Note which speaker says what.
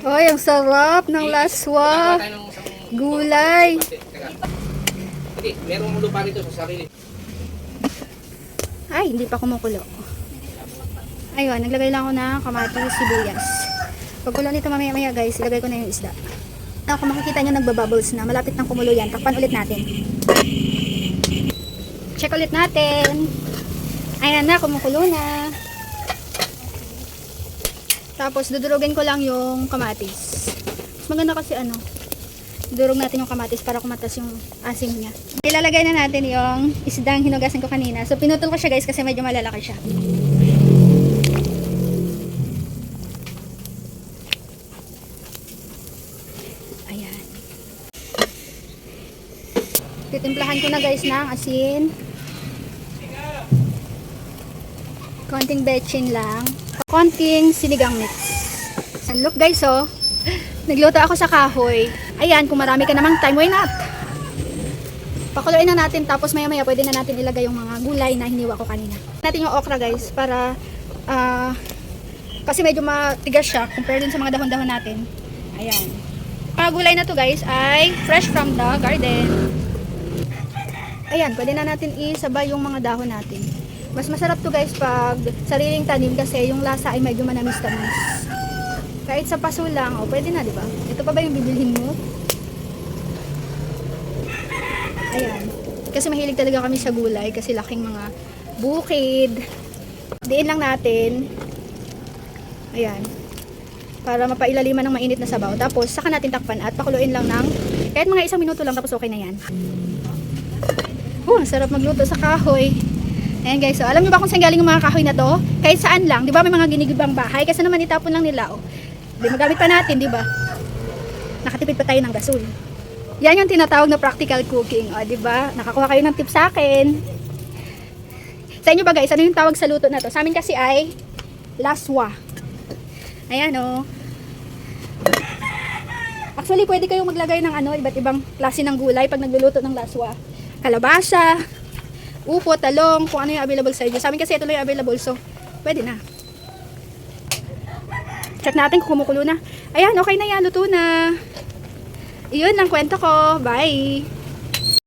Speaker 1: Ay, ang sarap ng laswa. Gulay.
Speaker 2: Hindi, merong lupa rito sa sarili.
Speaker 1: Ay, hindi pa kumukulo. Ayun, naglagay lang ako ng kamatis, sibuyas. Pagkulo nito mamaya-maya guys, ilagay ko na yung isda. Kung makikita nyo nagbabubbles na, malapit nang kumulo yan. Takpan ulit natin. Check ulit natin. Ayan na, kumukulo na. Tapos, dudurugin ko lang yung kamatis. Mas maganda kasi dudurog natin yung kamatis para kumatas yung asim niya. Ilalagay na natin yung isdang hinugasan ko kanina. So, pinutol ko siya guys kasi medyo malalaki siya. Ayan. Titimplahan ko na guys ng asin. Konting betchin lang. Konting sinigang mix. And look guys, nagluto ako sa kahoy. Ayan, kung marami ka namang time, why not? Pakuluin na natin, tapos maya maya pwede na natin ilagay yung mga gulay na hiniwa ko kanina. Natin yung okra guys, para kasi medyo matigas siya compare dun sa mga dahon-dahon natin. Ayan. Mga gulay na to guys ay fresh from the garden. Ayan, pwede na natin isabay yung mga dahon natin. Mas masarap to guys pag sariling tanim kasi yung lasa ay medyo manamis-tamis. Kahit sa paso lang, pwede na, di ba? Ito pa ba yung bibilhin mo? Ayan. Kasi mahilig talaga kami sa gulay kasi laking mga bukid. Diin lang natin. Ayan. Para mapailaliman ng mainit na sabaw. Tapos, saka natin takpan at pakuluin lang ng kahit mga 1 minuto lang tapos okay na yan. Ang sarap magluto sa kahoy. Ayan guys, so alam niyo ba kung saan galing yung mga kahoy na to? Kahit saan lang, di ba may mga ginigibang bahay? Kasi naman itapon lang nila, di magamit pa natin, di ba? Nakatipid pa tayo ng gasol. Yan yung tinatawag na practical cooking, di ba? Nakakuha kayo ng tips sa akin. Sa inyo ba guys, ano yung tawag sa luto na to? Sa amin kasi ay laswa. Ayan Actually, pwede kayong maglagay ng iba't ibang klase ng gulay pag nagluluto ng laswa. Kalabasa, upo, talong, kung ano yung available sa inyo. Sa amin kasi ito lang yung available, so pwede na. Check natin kung kumukulo na. Ayan, okay na yan, luto na. Iyon ang kwento ko. Bye!